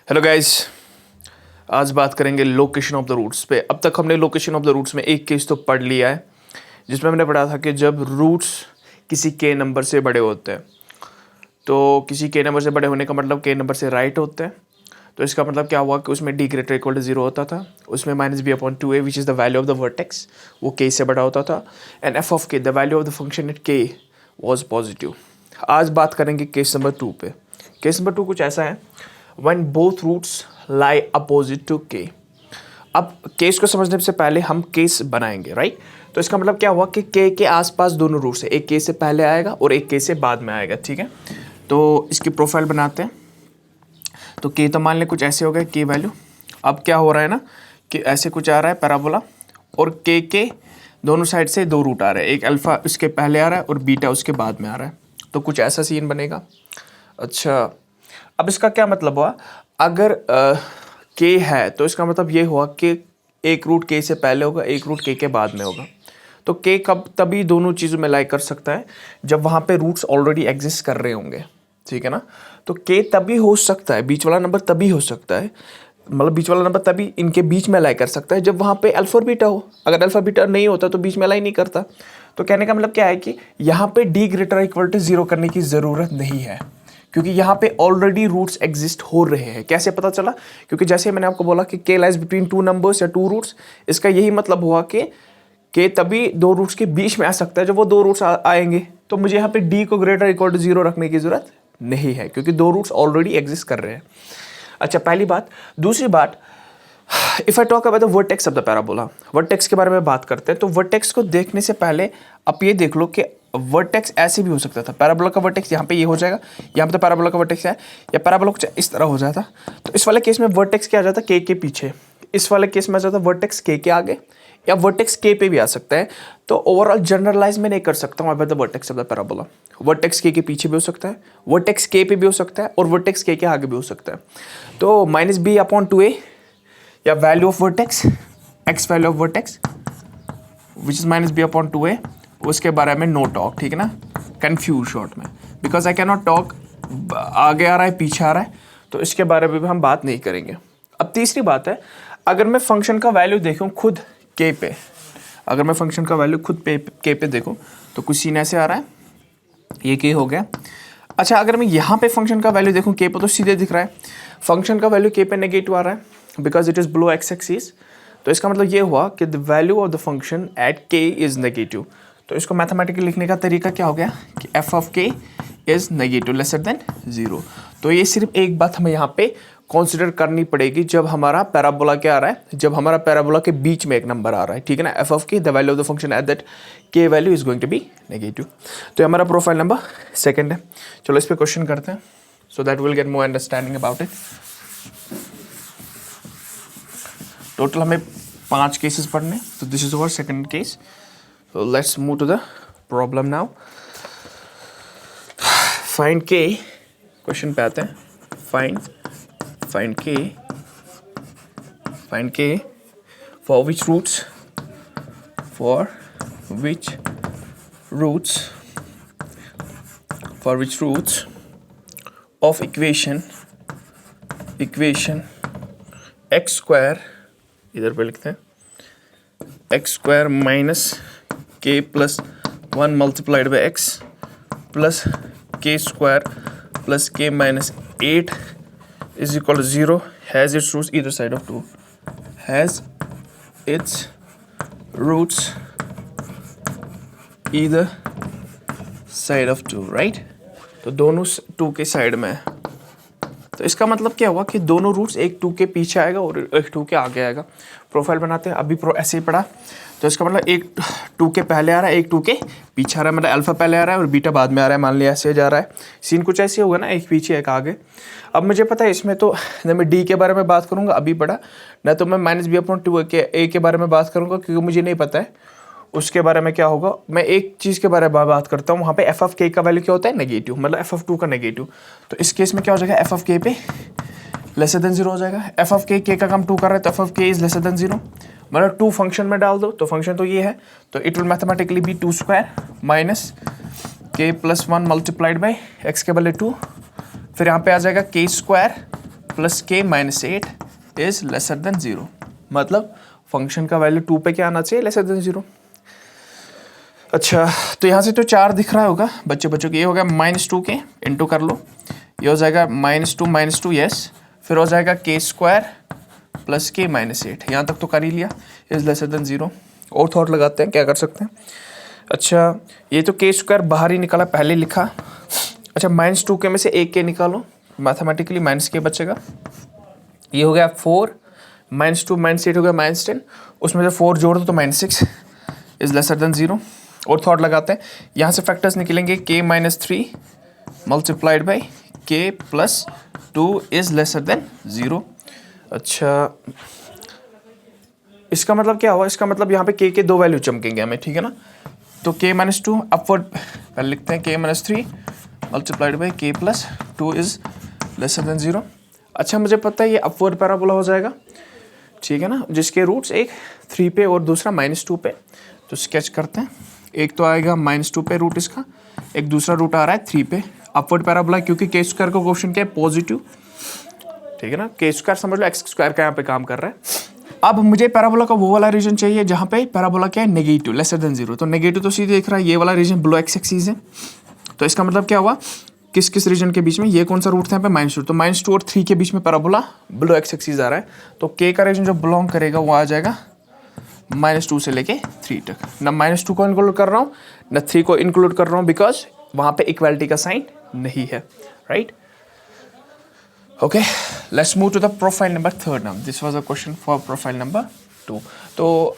Hello guys, आज बात करेंगे लोकेशन ऑफ द रूट्स पे। अब तक हमने लोकेशन ऑफ द रूट्स में एक केस तो पढ़ लिया है जिसमें हमने पढ़ा था कि जब रूट्स किसी के नंबर से बड़े होते हैं तो किसी के नंबर से बड़े होने का मतलब के नंबर से राइट होते हैं। तो इसका मतलब क्या हुआ कि उसमें D greater equal to zero होता था, उसमें minus B upon two A which is the value of the vertex, वो के से बड़ा होता था। And F of K the value of the function at K was positive. आज बात करेंगे केस नंबर 2 पे। केस नंबर 2 कुछ ऐसा है, when both roots lie opposite to k। अब केस को समझने से पहले हम केस बनाएंगे, राइट। तो इसका मतलब क्या हुआ कि के आसपास दोनों रूट्स है, एक के से पहले आएगा और एक के से बाद में आएगा, ठीक है। तो इसकी प्रोफाइल बनाते हैं। तो के तो मान लें कुछ ऐसे हो गए के वैल्यू। अब क्या हो रहा है ना कि ऐसे कुछ आ रहा है पैराबोला और के दोनों साइड से दो रूट आ रहे हैं, एक अल्फा उसके पहले आ रहा है और बीटा उसके बाद में आ रहा है। तो कुछ ऐसा सीन बनेगा। अच्छा, अब इसका क्या मतलब हुआ, अगर के है तो इसका मतलब ये हुआ कि एक रूट के से पहले होगा, एक रूट के बाद में होगा। तो के कब तभी दोनों चीज़ों में लाई कर सकता है जब वहाँ पे रूट्स ऑलरेडी एग्जिस्ट कर रहे होंगे, ठीक है ना। तो के तभी हो सकता है, बीच वाला नंबर तभी हो सकता है, मतलब बीच वाला नंबर तभी इनके बीच में लाई कर सकता है जब वहाँ पे अल्फा और बीटा हो। अगर अल्फा बीटा नहीं होता तो बीच में लाई नहीं करता। तो कहने का मतलब क्या है कि यहाँ पे D greater equal to zero करने की ज़रूरत नहीं है, क्योंकि यहाँ पे ऑलरेडी रूट्स एग्जिस्ट हो रहे हैं। कैसे पता चला, क्योंकि जैसे मैंने आपको बोला कि के लाइज बिटवीन टू नंबर्स या टू रूट्स, इसका यही मतलब हुआ कि के तभी दो रूट्स के बीच में आ सकता है जब वो दो रूट्स आएंगे। तो मुझे यहाँ पे डी को ग्रेटर इक्वल टू जीरो रखने की जरूरत नहीं है, क्योंकि दो रूट्स ऑलरेडी एग्जिस्ट कर रहे हैं। अच्छा, पहली बात। दूसरी बात, if I talk about the vertex of the parabola, vertex के बारे में बात करते हैं। तो वर्टेक्स को देखने से पहले आप ये देख लो कि वर्टेक्स ऐसे भी हो सकता था। पैराबोला का वर्टेक्स यहाँ पे ये हो जाएगा, यहाँ पे तो पैराबोला का वर्टेक्स है, या पैराबोला कुछ इस तरह हो जाता। तो इस वाले केस में वर्टेक्स क्या आ जाता, के पीछे। इस वाले केस में आ जाता वर्टेक्स के आगे, या वर्टेक्स के पे भी आ सकता है। तो ओवरऑल जनरलाइज मैं नहीं कर सकता हूँ about the vertex of the parabola. Vertex के पीछे भी हो सकता है, वर्टेक्स के पे भी हो सकता है, और वर्टेक्स के आगे भी हो सकता है। तो minus B upon two A या value of vertex, X value of vertex which is minus B upon two A, उसके बारे में नो टॉक, ठीक है ना। कंफ्यूज शॉर्ट में, because I can not talk आगे आ रहा है पीछे आ रहा है, तो इसके बारे में भी हम बात नहीं करेंगे। अब तीसरी बात है, अगर मैं फंक्शन का वैल्यू देखूं खुद के पे, अगर मैं फंक्शन का वैल्यू खुद के पे देखूं तो कुछ सीन ऐसे आ रहा है, ये के हो गया। अच्छा, अगर मैं यहाँ पे फंक्शन का वैल्यू देखूं के पे तो सीधे दिख रहा है फंक्शन का वैल्यू के पे नेगेटिव आ रहा है, because it is below x axis. तो इसका मतलब ये हुआ कि the value of the function at के इज़ नेगेटिव। तो इसको मैथमेटिकली लिखने का तरीका क्या हो गया कि एफ ऑफ के is negative lesser than zero. तो ये सिर्फ एक बात हमें यहाँ पे कंसिडर करनी पड़ेगी जब हमारा पैराबोला क्या आ रहा है, जब हमारा पैराबोला के बीच में एक नंबर आ रहा है, ठीक है ना। F of K the value of the function at that K value is going to be negative. तो हमारा प्रोफाइल नंबर सेकंड है। चलो इस पर क्वेश्चन करते हैं so that will get more understanding about it. Total हमें 5 केसेस पढ़ने, तो this is our second case. So let's move to the problem now. Find k, question पे आते हैं। Find k for which roots of equation x square, इधर पे लिखते हैं x square minus k plus 1 multiplied by x plus k square plus k minus 8 is equal to 0 has its roots either side of 2, has its roots either side of 2, right। तो दोनों 2 के side में है। तो इसका मतलब क्या हुआ कि दोनों रूट्स एक 2 के पीछे आएगा और एक 2 के आगे आएगा। प्रोफाइल बनाते हैं, अभी ऐसे ही पढ़ा। तो इसका मतलब एक 2 के पहले आ रहा है, एक 2 के पीछे आ रहा है, मतलब अल्फा पहले आ रहा है और बीटा बाद में आ रहा है, मान लिया ऐसे जा रहा है। सीन कुछ ऐसे होगा ना, एक पीछे एक आगे। अब मुझे पता है इसमें तो ना मैं डी के बारे में बात करूँगा अभी पढ़ा, ना तो मैं माइनस बी अपॉन टू ए के बारे में बात करूँगा, क्योंकि मुझे नहीं पता है उसके बारे में क्या होगा। मैं एक चीज़ के बारे में बात करता हूँ, वहाँ पे एफ ऑफ के का वैल्यू क्या होता है, नेगेटिव, मतलब एफ ऑफ 2 का नेगेटिव। तो इस केस में क्या हो जाएगा, एफ ऑफ के पे लेसर देन जीरो हो जाएगा। एफ ऑफ के का काम 2 कर रहा है तो एफ ऑफ के इज लेसर देन जीरो, मतलब 2 फंक्शन में डाल दो तो फंक्शन तो ये है, तो it will mathematically be 2 square minus K plus 1 multiplied by X के बदले 2, फिर यहाँ पे आ जाएगा K square plus K minus 8 is lesser than 0। मतलब फंक्शन का वैल्यू 2 पे क्या आना चाहिए, लेसर देन 0। अच्छा, तो यहाँ से तो 4 दिख रहा होगा बच्चों के, ये हो गया -2 के, इंटू कर लो, ये हो जाएगा -2 यस, फिर हो जाएगा K square plus K minus 8, यहाँ तक तो कर ही लिया, इज लेसर देन 0। और थॉट लगाते हैं, क्या कर सकते हैं। अच्छा, ये तो के स्क्वायर बाहर ही निकाला, पहले लिखा। अच्छा, -2 के में से एक के निकालो, मैथमेटिकली माइनस के बचेगा, ये हो गया 4, -2 -8 हो गया -10, उसमें से 4 जोड़ दो तो -6 इज लेसर देन 0। और थॉट लगाते हैं, यहाँ से फैक्टर्स निकलेंगे, के -3 मल्टीप्लाइड बाई के प्लस 2 इज लेसर देन 0। अच्छा, इसका मतलब क्या हुआ, इसका मतलब यहाँ पे के दो वैल्यू चमकेंगे हमें, ठीक है ना। तो के -2 अपवर्ड पहले लिखते हैं, के -3 मल्टीप्लाइड बाई के प्लस 2 इज लेसर देन 0। अच्छा, मुझे पता है ये अपवर्ड पैराबोला हो जाएगा, ठीक है ना, जिसके रूट्स एक 3 पे और दूसरा -2 पे। तो स्केच करते हैं, एक तो आएगा -2 पे रूट इसका, एक दूसरा रूट आ रहा है 3 पे। अपवर्ड पैराबोला क्योंकि के स्क्वायर का कोएफिशिएंट क्या है, पॉजिटिव, ठीक है ना, के स्क्वायर समझ लो एक्स स्क्वायर का यहाँ पे काम कर रहा है। अब मुझे पैराबोला का वो वाला रीजन चाहिए जहाँ पे पैराबोला क्या है, नेगेटिव, लेसर देन 0। तो नेगेटिव तो सीधे देख रहा है, ये वाला रीजन बिलो एक्स एक्सिस है। तो इसका मतलब क्या हुआ, किस किस रीजन के बीच में, ये कौन सा रूट था यहाँ पे -2, तो -2 और 3 के बीच में पैराबोला बिलो एक्स एक्सिस आ रहा है। तो के का रीजन जो बिलोंग करेगा वो आ जाएगा -2 से लेके 3 तक। ना -2 को इंक्लूड कर रहा हूँ, ना 3 को इंक्लूड कर रहा हूँ, बिकॉज वहाँ पे इक्वालिटी का साइन नहीं है, right. Okay, let's move to the profile number 3 now. This was a question for profile number 2। तो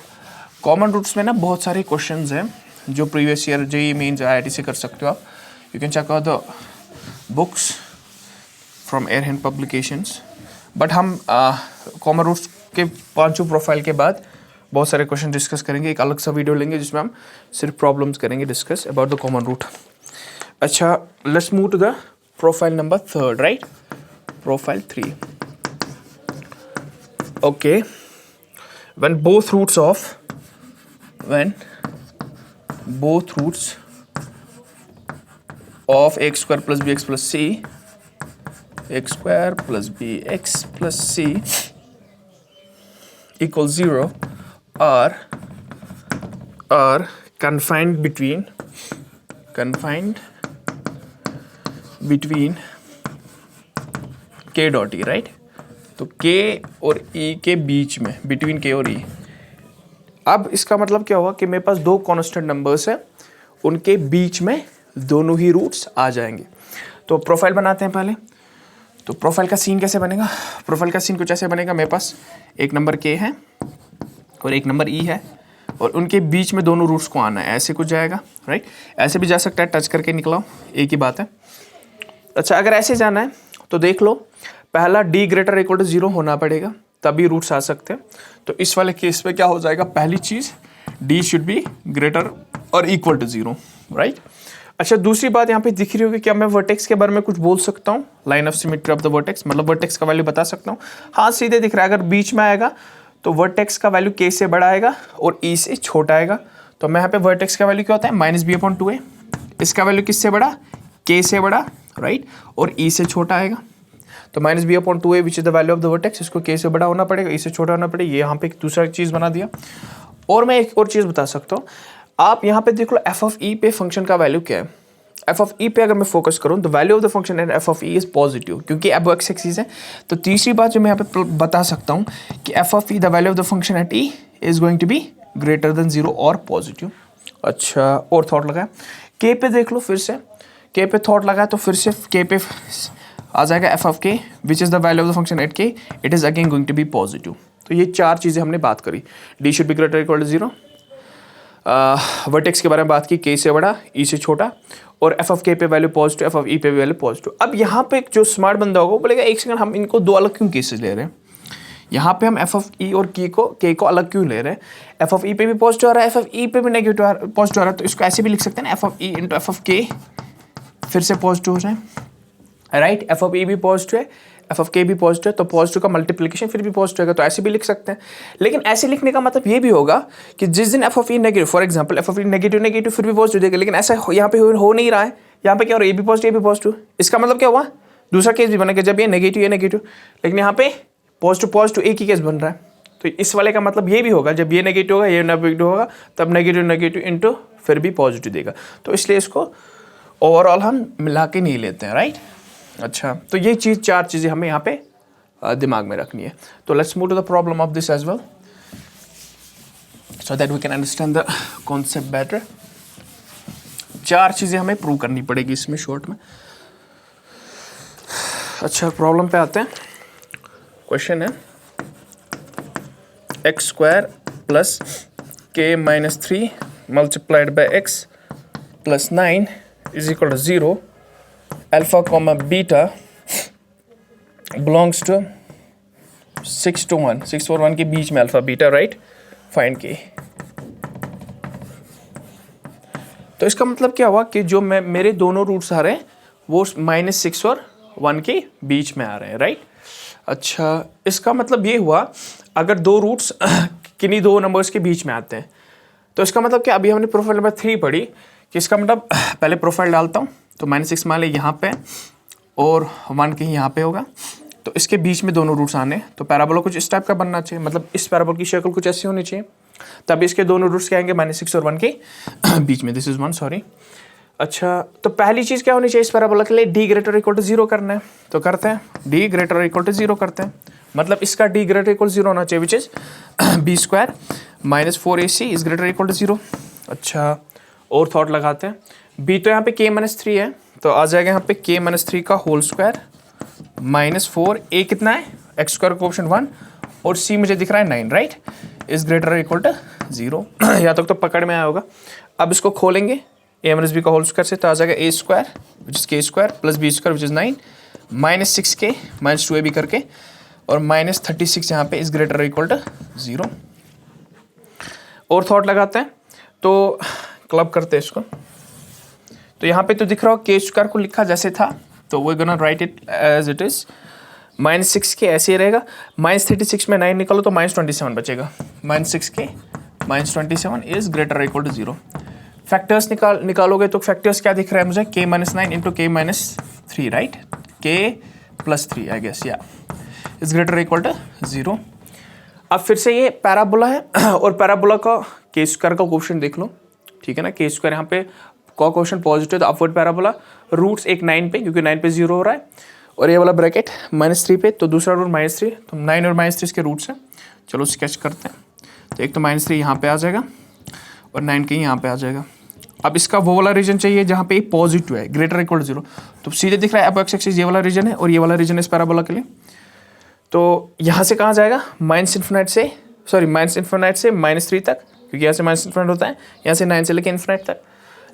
कॉमन रूट्स में ना बहुत सारे क्वेश्चंस हैं जो previous year JEE mains IIT से कर सकते हो आप। You can check out the books from Arihant publications. But हम कॉमन रूट्स के 5 प्रोफाइल के बाद बहुत सारे क्वेश्चन डिस्कस करेंगे, एक अलग सा वीडियो लेंगे जिसमें हम सिर्फ प्रॉब्लम्स करेंगे discuss about the common root. अच्छा, let's move to the profile number 3, right, profile 3। okay, when both roots of x square plus bx plus c, x square plus bx plus c equals 0 are confined between k dot e, right. तो k और e के बीच में, between k और e। अब इसका मतलब क्या हुआ कि मेरे पास 2 कांस्टेंट नंबर्स है, उनके बीच में दोनों ही रूट्स आ जाएंगे। तो प्रोफाइल बनाते हैं पहले। तो प्रोफाइल का सीन कैसे बनेगा, प्रोफाइल का सीन कुछ ऐसे बनेगा, मेरे पास एक नंबर k है और एक नंबर e है, और उनके बीच में दोनों रूट्स को आना है, ऐसे कुछ जाएगा, राइट। ऐसे भी जा सकता है, टच करके निकलाओ, एक ही बात है। अच्छा, अगर ऐसे जाना है तो देख लो, पहला d > 0 होना पड़ेगा, तभी रूट्स आ सकते हैं। तो इस वाले केस में क्या हो जाएगा, पहली चीज d शुड बी ग्रेटर और इक्वल टू 0, राइट। अच्छा, दूसरी बात यहाँ पे दिख रही होगी, क्या मैं वर्टेक्स के बारे में कुछ बोल सकता हूँ, line of symmetry of the vertex, मतलब वर्टेक्स का वैल्यू बता सकता हूँ। हाँ, सीधे दिख रहा है, अगर बीच में आएगा तो वर्टेक्स का वैल्यू k से बड़ा आएगा और e से छोटा आएगा। तो मैं यहाँ पे वर्टेक्स का वैल्यू क्या होता है, -b/2a। इसका वैल्यू किससे बड़ा, k से बड़ा, राइट, और e से छोटा आएगा। तो -b/2a which is the value of the vertex, इसको k से बड़ा होना पड़ेगा, e से छोटा होना पड़ेगा। ये यहाँ पे एक दूसरा चीज़ बना दिया। और मैं एक और चीज़ बता सकता हूँ, आप यहाँ पे देख लो f(e) पे फंक्शन का वैल्यू क्या है। f(e) पे अगर मैं फोकस करूँ, the value of the function and f(e) is positive, क्योंकि अब एक्स एक्सिस है। तो तीसरी बात जो मैं यहाँ पे बता सकता हूँ कि f(e) the value of the function at e is going to be greater than 0 और पॉजिटिव। अच्छा, और थॉट लगाए, k पे देख लो, फिर से k पे थॉट लगाए तो फिर से k पे आ जाएगा f(k) which is the value of the function at k, it is again going to be positive. तो ये 4 चीज़ें हमने बात करी, d should be greater equal to 0, vertex के बारे में बात की, k से बड़ा, e से छोटा, और f(k) पे वैल्यू पॉजिटिव, f(e) पे वैल्यू पॉजिटिव। अब यहाँ पे जो स्मार्ट बंदा होगा वो बोलेगा, एक सेकंड, हम इनको 2 अलग क्यों केसेस ले रहे हैं, यहाँ पे हम f(e) और k को अलग क्यों ले रहे हैं। f(e) पे भी पॉजिटिव आ रहा है, f(e) पे भी नेगेटिव पॉजिटिव आ रहा है, तो इसको ऐसे भी लिख सकते हैं ना, f(e) इंटू f(k) फिर से पॉजिटिव हो जाए, राइट। f(e) भी पॉजिटिव है, f(k) भी पॉजिटिव है, तो पॉजिटिव का मल्टीप्लिकेशन फिर भी पॉजिटिव होगा, तो ऐसे भी लिख सकते हैं। लेकिन ऐसे लिखने का मतलब ये भी होगा कि जिस दिन f(e) negative, for example f(e) negative फिर भी पॉजिटिव देगा, लेकिन ऐसा यहाँ पे हो नहीं रहा है। यहाँ पे क्या हो रहा है, ये भी पॉजिटिव, ये भी पॉजिटिव। इसका मतलब क्या हुआ, दूसरा केस भी बनेगा जब ये नेगेटिव ये नेगेटिव, लेकिन यहाँ पे पॉजिटिव एक ही केस बन रहा है। तो इस वाले का मतलब ये भी होगा, जब ये नेगेटिव होगा ये नेगेटिव होगा, तब नेगेटिव इनटू फिर भी पॉजिटिव देगा। तो इसलिए इसको ओवरऑल हम मिला के नहीं लेते हैं, राइट। अच्छा, तो ये चीज़, चार चीज़ें हमें यहाँ पे दिमाग में रखनी है। तो let's move to the problem of this as well so that we can understand the concept better. चार चीज़ें हमें प्रूव करनी पड़ेगी इसमें शॉर्ट में। अच्छा, प्रॉब्लम पे आते हैं। क्वेश्चन है X square plus K minus 3 multiplied by X plus 9 is equal to 0, alpha comma beta belongs to 6 to 1, 6 और 1 के बीच में अल्फा बीटा, राइट। फाइंड के। तो इसका मतलब क्या हुआ कि जो मेरे दोनों रूट्स आ रहे हैं वो -6 और 1 के बीच में आ रहे हैं, राइट। अच्छा, इसका मतलब ये हुआ अगर दो रूट्स किन्हीं दो नंबर्स के बीच में आते हैं, तो इसका मतलब क्या, अभी हमने प्रोफाइल नंबर 3 पढ़ी कि इसका मतलब पहले प्रोफाइल डालता हूँ तो -6 मान ले यहाँ पे और 1 कहीं यहाँ पे होगा, तो इसके बीच में दोनों रूट्स आने, तो पैराबोला कुछ इस टाइप का बनना चाहिए, मतलब इस पैराबोला की शक्ल कुछ ऐसी होनी चाहिए, तब इसके दोनों रूट्स क्या आएंगे -6 और 1 के बीच में। This is 1, sorry. अच्छा, तो पहली चीज़ क्या होनी चाहिए इस पैराबोला के लिए, d ग्रेटर इक्वल टू 0 करना है, तो करते हैं d ग्रेटर इक्वल टू 0 करते हैं, मतलब इसका d ग्रेटर इक्वल 0 होना चाहिए, which is b square minus 4ac is greater equal to 0। अच्छा, और थॉट लगाते हैं, b तो यहाँ पे k-3 है, तो आ जाएगा यहाँ पे k-3 का होल स्क्वायर -4, a कितना है x स्क्वायर का ऑप्शन 1 और c मुझे दिख रहा है 9, right, is greater equal to 0। यहाँ तक तो पकड़ में आया होगा। अब इसको खोलेंगे a माइनस बी का होल स्क्वायर से, तो आ जाएगा a square which is k square plus b square which is 9 -6k -2ab करके और -36 यहाँ पे इज ग्रेटर इक्वल टू 0। और थॉट लगाते हैं, तो क्लब करते हैं इसको, तो यहाँ पे तो दिख रहा हो k स्क्वायर को लिखा जैसे था, तो we gonna write it as it is, -6k ऐसे ही रहेगा, -36 में 9 निकालो तो -27 बचेगा, -6k -27 is greater equal to 0। Factors निकालोगे तो फैक्टर्स क्या दिख रहा है मुझे, k-9 into k-3, right, k+3 I guess, या इज ग्रेटर इक्वल टू 0। अब फिर से ये पैराबोला है और पैराबोला का k स्क्वायर का क्वेश्चन देख लो, ठीक है ना। k स्क्वायर यहाँ पे का क्वेश्चन पॉजिटिव, तो अपवर्ड पैराबोला, रूट्स एक 9 पे, क्योंकि 9 पे 0 हो रहा है, और ये वाला ब्रैकेट -3 पे, तो दूसरा रूट -3, तो 9 और -3 इसके रूट्स हैं। चलो स्केच करते हैं, तो एक तो -3 यहाँ पे आ जाएगा और 9 कहीं यहाँ पे आ जाएगा। अब इसका वो वाला रीजन चाहिए जहाँ पे पॉजिटिव है, ग्रेटर इक्वल टू 0, तो सीधे दिख रहा है अपोक्स एक्सिस ये वाला रीजन है और ये वाला रीजन है इस पैराबोला के लिए। तो यहाँ से कहाँ जाएगा, -∞ से -3 तक, क्योंकि यहाँ से -∞ होता है, यहाँ से 9 से लेके ∞ तक,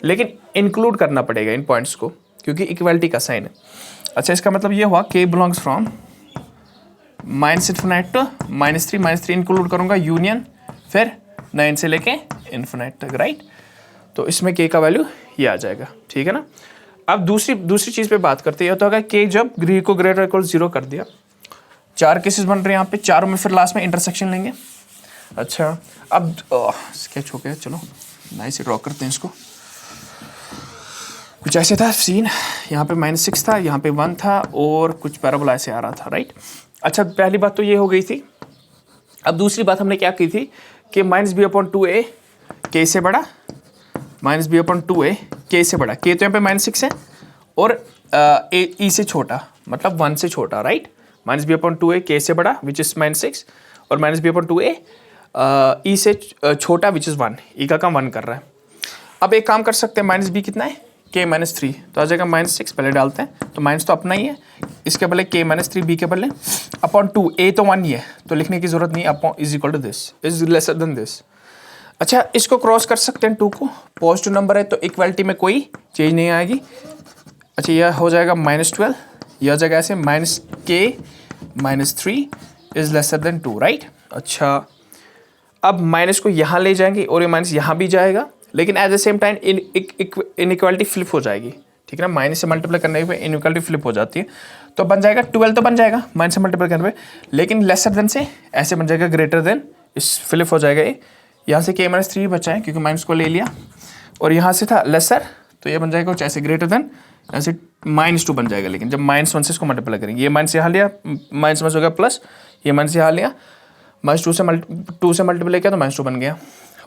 लेकिन इंक्लूड करना पड़ेगा इन पॉइंट्स को क्योंकि इक्वालिटी का साइन है। अच्छा, इसका मतलब ये हुआ k belongs from -∞ to -3 include करूँगा यूनियन, फिर 9 से लेके ∞ तक, राइट। तो इसमें k का वैल्यू ये आ जाएगा, ठीक है ना। अब दूसरी चीज़ पे बात करते हैं, तो अगर k जब को ग्रेटर इक्वल 0 कर दिया, 4 केसेस बन रहे हैं यहाँ पे, चारों में फिर लास्ट में इंटरसेक्शन लेंगे। अच्छा, अब स्केच हो गया, चलो नाइस ड्रॉ करते हैं इसको। कुछ ऐसे था सीन, यहाँ पे -6 था, यहाँ पे 1 था और कुछ पैराबोला ऐसे आ रहा था, राइट। अच्छा, पहली बात तो ये हो गई थी। अब दूसरी बात हमने क्या की थी कि -b/2a k से बड़ा, -b/2a k से बड़ा, k तो यहाँ पे -6 है और e से छोटा, मतलब 1 से छोटा, राइट। -b/2a k से बड़ा विच इज -6 और -b/2a e से छोटा विच इज 1, e का काम 1 कर रहा है। अब एक काम कर सकते हैं, -b कितना है, k-3, तो आ जाएगा -6, पहले डालते हैं, तो माइनस तो अपना ही है, इसके बदले k-3 b के बदले /2, a तो 1 ही है तो लिखने की जरूरत नहीं, upon is equal to this, is lesser than this. अच्छा, इसको क्रॉस कर सकते हैं 2 को, पॉजिटिव नंबर है तो इक्वालिटी में कोई चेंज नहीं आएगी। अच्छा, यह हो जाएगा -12, यह हो जाएगा ऐसे -k-3 is lesser then 2, right. अच्छा, अब माइनस को यहाँ ले जाएंगे और ये माइनस यहाँ भी जाएगा, लेकिन at the same time inequality flip हो जाएगी, ठीक है ना। माइनस से मल्टीप्लाई करने पे इनइक्वालिटी फ्लिप हो जाती है, तो बन जाएगा 12 तो बन जाएगा माइनस से मल्टीप्लाई करने पे, लेकिन लेसर देन से ऐसे बन जाएगा ग्रेटर देन, इस फ्लिप हो जाएगा ये। यहाँ से k-3 बचा है क्योंकि माइनस को ले लिया, और यहाँ से था लेसर, तो ये बन जाएगा कुछ ऐसे ग्रेटर देन यहाँ से -2 बन जाएगा, लेकिन जब -1 से इसको मल्टीप्लाई करेंगे, ये माइनस यहाँ लिया, -1 हो गया प्लस, ये माइनस यहाँ लिया, -2 से मल्टीप्लाई किया तो -2 बन गया।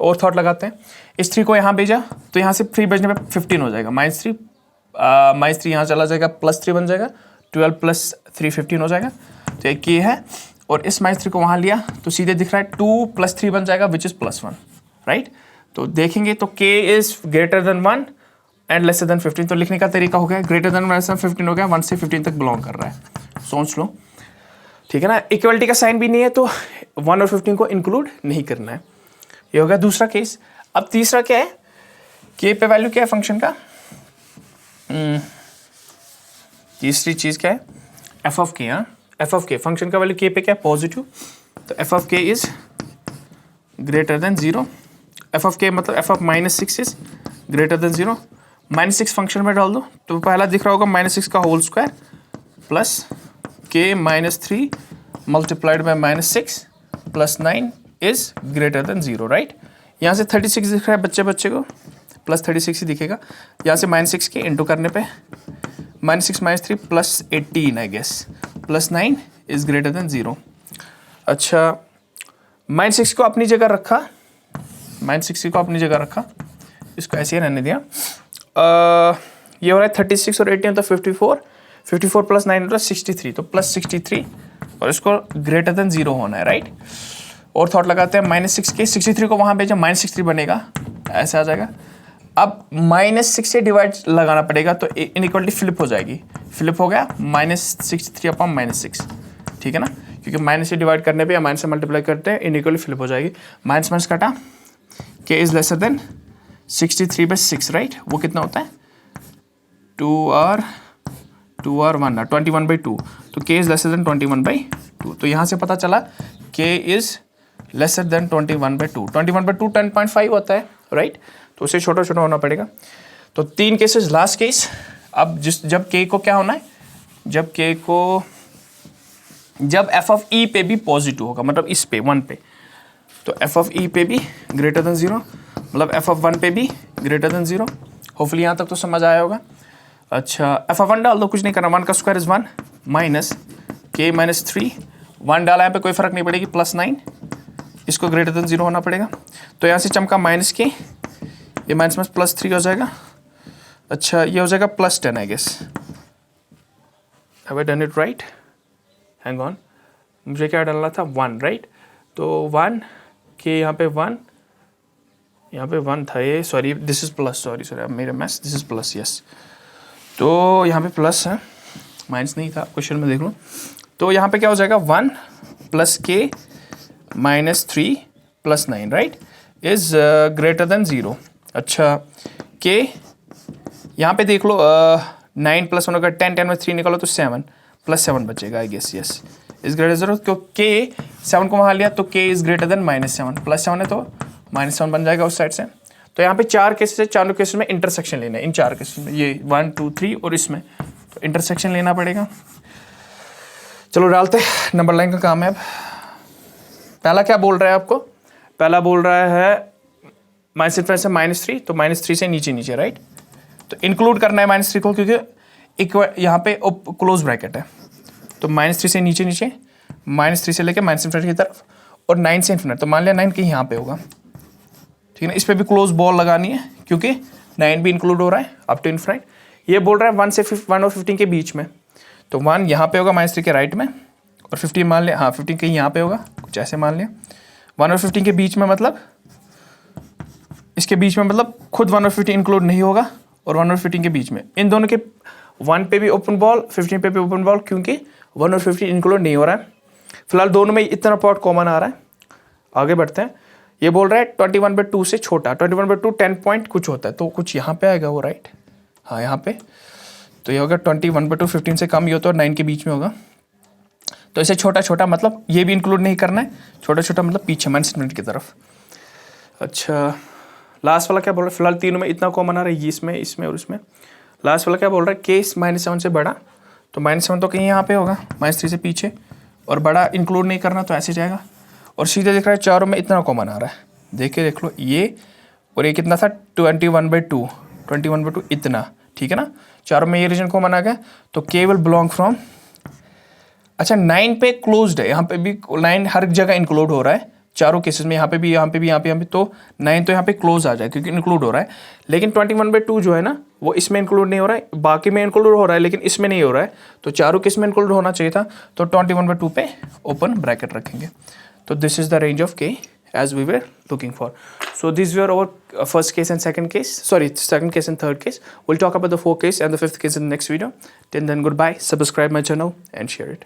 और थॉट लगाते हैं, इस 3 को यहाँ भेजा तो यहाँ से 3 भेजने पे 15 हो जाएगा, -3 यहाँ चला जाएगा, +3 बन जाएगा, 12 + 3 15 हो जाएगा। तो एक ये है, और इस -3 को वहाँ लिया तो सीधे दिख रहा है 2 + 3 बन जाएगा विच इज़ +1, राइट। तो देखेंगे तो k is greater then 1 and lesser than 15, तो लिखने का तरीका हो गया ग्रेटर देन 15 हो गया, 1 से 15 तक बिलोंग कर रहा है, सोच लो, ठीक है ना। इक्वलिटी का साइन भी नहीं है तो 1 और 15 को इंक्लूड नहीं करना है। ये हो गया दूसरा केस। अब तीसरा क्या है, k पे वैल्यू क्या है फंक्शन का, तीसरी चीज़ क्या है, f ऑफ k। हाँ, f ऑफ k फंक्शन का वैल्यू k पे क्या है, पॉजिटिव, तो f of k is greater than 0। f of k मतलब f of -6 is greater than 0। -6 function में डाल दो तो पहला दिख रहा होगा -6 का whole square plus k -3 multiplied by -6 + 9 is greater than 0, right. यहाँ से 36 दिख रहा है बच्चे को, +36 ही दिखेगा। यहाँ से -6 के इंटू करने पे -6 -3 +18 I guess, +9 is greater than 0। अच्छा, -6 को अपनी जगह रखा, -6 को अपनी जगह रखा, इसको ऐसे ही रहने दिया। ये हो रहा है 36 और 18 तो 54 + 9 होता है 63, तो +63 और इसको ग्रेटर देन 0 होना है, राइट। और थॉट लगाते हैं -6 के 63 को वहाँ भेजा, -63 बनेगा, ऐसे आ जाएगा। अब -6 से डिवाइड लगाना पड़ेगा तो इनइक्वालिटी फ्लिप हो जाएगी, फ्लिप हो गया -63 अपॉन -6, ठीक है ना, क्योंकि माइनस से डिवाइड करने पे या माइनस से मल्टीप्लाई करते हैं इनइक्वालिटी फ्लिप हो जाएगी। माइनस माइनस काटा, k is lesser than 63/6, right. वो कितना होता है 2r 1 21/2, तो k इज़ लेसर देन 21/2। तो यहाँ से पता चला k इज़ लेसर देन 21/2। 21/2 10.5 होता है, राइट। तो उसे छोटा छोटा होना पड़ेगा। तो 3 केसेस, लास्ट केस। अब जब k को क्या होना है, जब f ऑफ e पे भी पॉजिटिव होगा, मतलब इस पे 1 पे, तो f ऑफ e पे भी ग्रेटर देन 0, मतलब f ऑफ 1 पे भी ग्रेटर देन 0। होपफुली यहाँ तक तो समझ आया होगा। अच्छा, f ऑफ 1 डाल दो, कुछ नहीं करना, 1 का स्क्वायर इज़ 1 माइनस k -3, 1 डाला यहाँ पे कोई फ़र्क नहीं पड़ेगी, +9, इसको ग्रेटर देन 0 होना पड़ेगा। तो यहाँ से चमका -k, ये माइनस में +3 हो जाएगा। अच्छा, ये हो जाएगा +10 I guess. Have I done it right? Hang on, मुझे क्या डालना था 1, राइट। तो 1 के यहाँ पे 1 था, ये sorry this is plus, sorry अब मेरे maths, this is plus, yes. तो यहाँ पे प्लस है, माइनस नहीं था, क्वेश्चन में देख लो। तो यहाँ पे क्या हो जाएगा 1 + k -3 + 9, right, is greater than 0। अच्छा, k यहाँ पे देख लो, 9 + 1 होगा 10, 10 में 3 निकालो तो 7 +7 बचेगा I guess, yes, is greater 0। तो k 7 को वहाँ लिया तो k इज़ ग्रेटर देन -7, +7 है तो -7 बन जाएगा उस साइड से। तो यहाँ पे 4 केसेस है, चारों केसेस में इंटरसेक्शन लेना है, इन 4 केसेस में, ये 1 2 3 और इसमें, तो इंटरसेक्शन लेना पड़ेगा। चलो डालते हैं, नंबर लाइन का काम है। अब पहला क्या बोल रहा है आपको, पहला बोल रहा है -3 से -3, तो -3 से नीचे, राइट। तो इंक्लूड करना है -3 को, क्योंकि यहाँ पे क्लोज ब्रैकेट है, तो -3 से नीचे, -3 से लेके -∞ की तरफ, और 9 से इन्फिनिट, तो मान लिया 9 कहीं यहाँ पे होगा, ठीक है ना। इस पर भी क्लोज बॉल लगानी है क्योंकि 9 भी इंक्लूड हो रहा है अप टू इन्फिनिट। ये बोल रहा है 1 और 15 के बीच में, तो 1 यहाँ पे होगा -3 के राइट में, और 15 मान लिया, हाँ 15 कहीं यहाँ पे होगा, कुछ ऐसे मान लिया। 1 और 15 के बीच में मतलब, इसके बीच में मतलब खुद 1 और 15 इंक्लूड नहीं होगा, और 1 और 15 के बीच में, इन दोनों के 1 पे भी ओपन बॉल, 15 पे भी ओपन बॉल, क्योंकि 1 और 15 इंक्लूड नहीं हो रहा है। फिलहाल दोनों में इतना पार्ट कॉमन आ रहा है। आगे बढ़ते हैं। ये बोल रहा है 21/2 से छोटा, 21/2 10 पॉइंट कुछ होता है, तो कुछ यहाँ पे आएगा वो, राइट, हाँ यहाँ पे। तो ये होगा 21/2 15 से कम, ये होता है 9 के बीच में होगा। तो इसे छोटा मतलब ये भी इंक्लूड नहीं करना है, छोटा मतलब पीछे -∞ की तरफ। अच्छा, लास्ट वाला क्या बोल रहा है, फिलहाल तीनों में इतना कॉमन आ रहा है, इसमें और इसमें। लास्ट वाला क्या बोल रहा है, k -7 से बड़ा, तो -7 तो कहीं यहाँ पे होगा, -3 से पीछे, और बड़ा इंक्लूड नहीं करना तो ऐसे जाएगा। और सीधे दिख रहा है चारों में इतना कॉमन आ रहा है, देख लो ये, और ये कितना था 21/2 इतना, ठीक है ना, चारों में ये रीजन कॉमन आ गया, तो के विल बिलोंग फ्रॉम, अच्छा 9 पे क्लोज्ड है, यहाँ पे भी 9 हर जगह इंक्लूड हो रहा है चारों केसेस में, यहाँ पे भी, यहाँ पे भी, यहाँ पे, तो 9 तो यहाँ पे क्लोज आ जाए क्योंकि इंक्लूड हो रहा है। लेकिन 21/2 जो है ना वो इसमें इंक्लूड नहीं हो रहा है, बाकी में इंक्लूड हो रहा है लेकिन इसमें नहीं हो रहा है, तो चारों केस में इंक्लूड होना चाहिए था, तो 21/2 पे ओपन ब्रैकेट रखेंगे। तो this is the range of के as we were looking for. So these were our first case and second case, second case and third case. We'll talk about the fourth case and the fifth case in the next video. Till then, goodbye, subscribe my channel and share it.